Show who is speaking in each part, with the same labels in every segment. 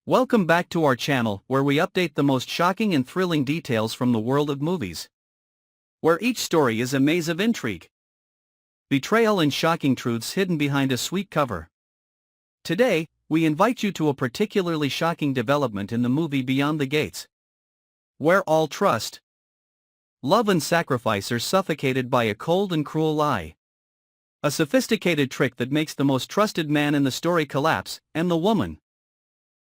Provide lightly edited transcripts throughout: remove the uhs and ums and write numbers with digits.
Speaker 1: Welcome back to our channel where we update the most shocking and thrilling details from the world of movies. Where each story is a maze of intrigue, betrayal and shocking truths hidden behind a sweet cover. Today, we invite you to a particularly shocking development in the movie Beyond the Gates, where all trust, love and sacrifice are suffocated by a cold and cruel lie. A sophisticated trick that makes the most trusted man in the story collapse, and the woman,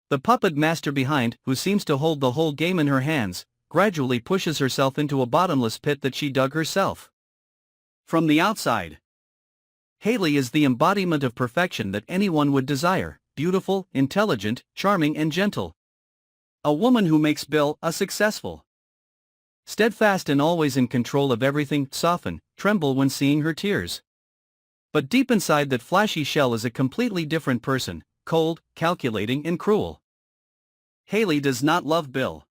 Speaker 1: the puppet master behind, who seems to hold the whole game in her hands, gradually pushes herself into a bottomless pit that she dug herself. From the outside, Haley is the embodiment of perfection that anyone would desire: beautiful, intelligent, charming and gentle. A woman who makes Bill a successful, steadfast and always in control of everything, soften, tremble when seeing her tears. But deep inside that flashy shell is a completely different person, cold, calculating and cruel. Haley does not love Bill.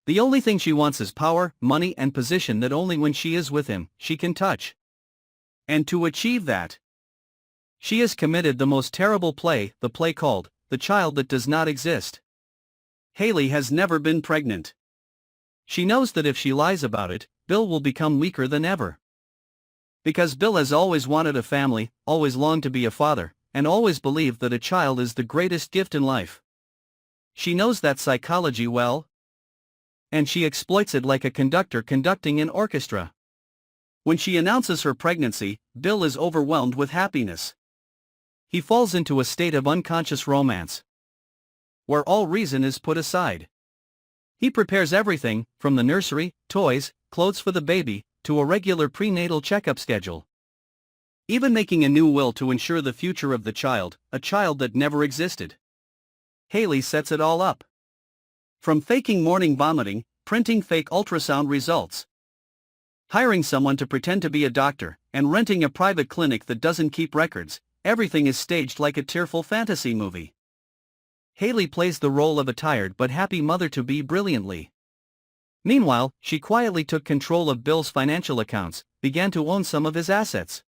Speaker 1: The only thing she wants is power, money and position that only when she is with him, she can touch. And to achieve that, she has committed the most terrible play, the play called The Child That Does Not Exist. Haley has never been pregnant. She knows that if she lies about it, Bill will become weaker than ever. Because Bill has always wanted a family, always longed to be a father, and always believed that a child is the greatest gift in life. She knows that psychology well, and she exploits it like a conductor conducting an orchestra. When she announces her pregnancy, Bill is overwhelmed with happiness. He falls into a state of unconscious romance, where all reason is put aside. He prepares everything, from the nursery, toys, clothes for the baby, to a regular prenatal checkup schedule. Even making a new will to ensure the future of the child, a child that never existed. Haley sets it all up. From faking morning vomiting, printing fake ultrasound results, hiring someone to pretend to be a doctor, and renting a private clinic that doesn't keep records, everything is staged like a tearful fantasy movie. Haley plays the role of a tired but happy mother-to-be brilliantly. Meanwhile, she quietly took control of Bill's financial accounts, began to own some of his assets,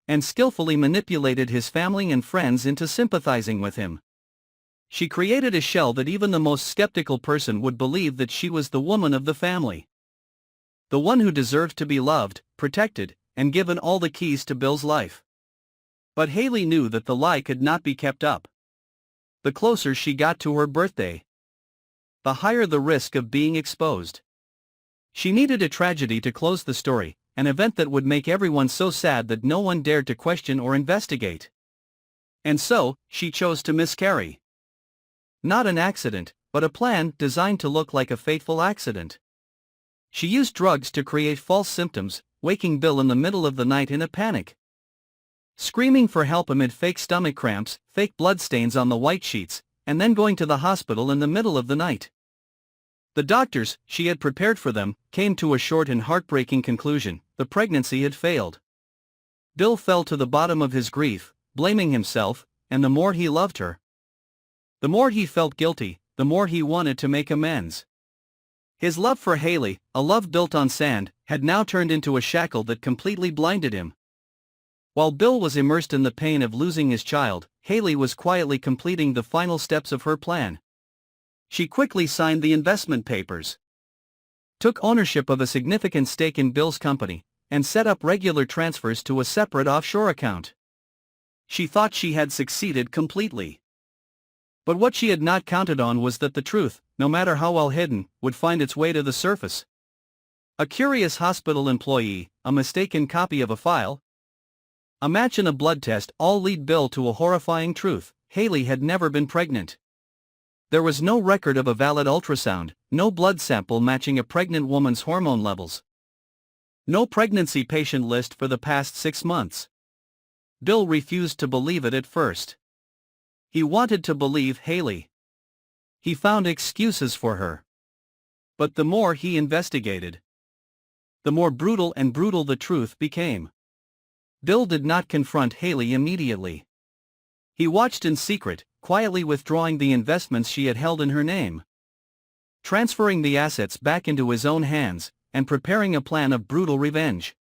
Speaker 1: and skillfully manipulated his family and friends into sympathizing with him. She created a shell that even the most skeptical person would believe that she was the woman of the family, the one who deserved to be loved, protected, and given all the keys to Bill's life. But Haley knew that the lie could not be kept up. The closer she got to her birthday, the higher the risk of being exposed. She needed a tragedy to close the story, an event that would make everyone so sad that no one dared to question or investigate. And so, she chose to miscarry. Not an accident, but a plan designed to look like a fateful accident. She used drugs to create false symptoms, waking Bill in the middle of the night in a panic, screaming for help amid fake stomach cramps, fake bloodstains on the white sheets, and then going to the hospital in the middle of the night. The doctors, she had prepared for them, came to a short and heartbreaking conclusion: the pregnancy had failed. Bill fell to the bottom of his grief, blaming himself, and the more he loved her, the more he felt guilty, the more he wanted to make amends. His love for Haley, a love built on sand, had now turned into a shackle that completely blinded him. While Bill was immersed in the pain of losing his child, Haley was quietly completing the final steps of her plan. She quickly signed the investment papers, took ownership of a significant stake in Bill's company, and set up regular transfers to a separate offshore account. She thought she had succeeded completely. But what she had not counted on was that the truth, no matter how well hidden, would find its way to the surface. A curious hospital employee, a mistaken copy of a file, a match in a blood test all lead Bill to a horrifying truth: Haley had never been pregnant. There was no record of a valid ultrasound, no blood sample matching a pregnant woman's hormone levels, no pregnancy patient list for the past 6 months. Bill refused to believe it at first. He wanted to believe Haley. He found excuses for her. But the more he investigated, the more brutal and brutal the truth became. Bill did not confront Haley immediately. He watched in secret, quietly withdrawing the investments she had held in her name, transferring the assets back into his own hands, and preparing a plan of brutal revenge.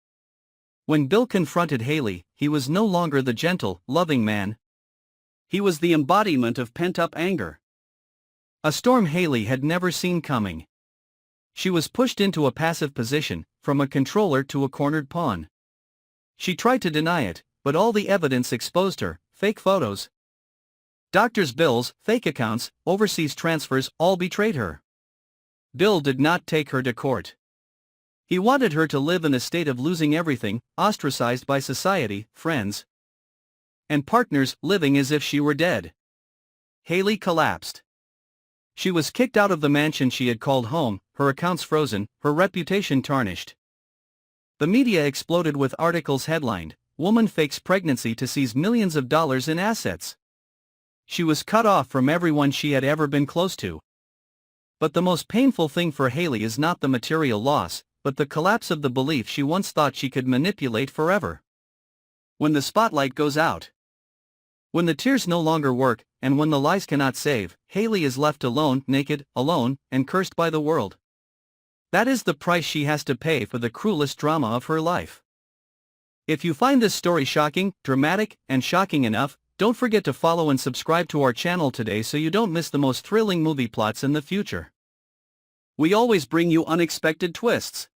Speaker 1: When Bill confronted Haley, he was no longer the gentle, loving man. He was the embodiment of pent-up anger. A storm Haley had never seen coming. She was pushed into a passive position, from a controller to a cornered pawn. She tried to deny it, but all the evidence exposed her: fake photos, doctors' bills, fake accounts, overseas transfers, all betrayed her. Bill did not take her to court. He wanted her to live in a state of losing everything, ostracized by society, friends, and partners, living as if she were dead. Haley collapsed. She was kicked out of the mansion she had called home, her accounts frozen, her reputation tarnished. The media exploded with articles headlined, "Woman Fakes Pregnancy to Seize Millions of Dollars in Assets." She was cut off from everyone she had ever been close to. But the most painful thing for Haley is not the material loss, but the collapse of the belief she once thought she could manipulate forever. When the spotlight goes out, when the tears no longer work, and when the lies cannot save, Haley is left alone, naked, alone, and cursed by the world. That is the price she has to pay for the cruelest drama of her life. If you find this story shocking, dramatic, and shocking enough, don't forget to follow and subscribe to our channel today so you don't miss the most thrilling movie plots in the future. We always bring you unexpected twists.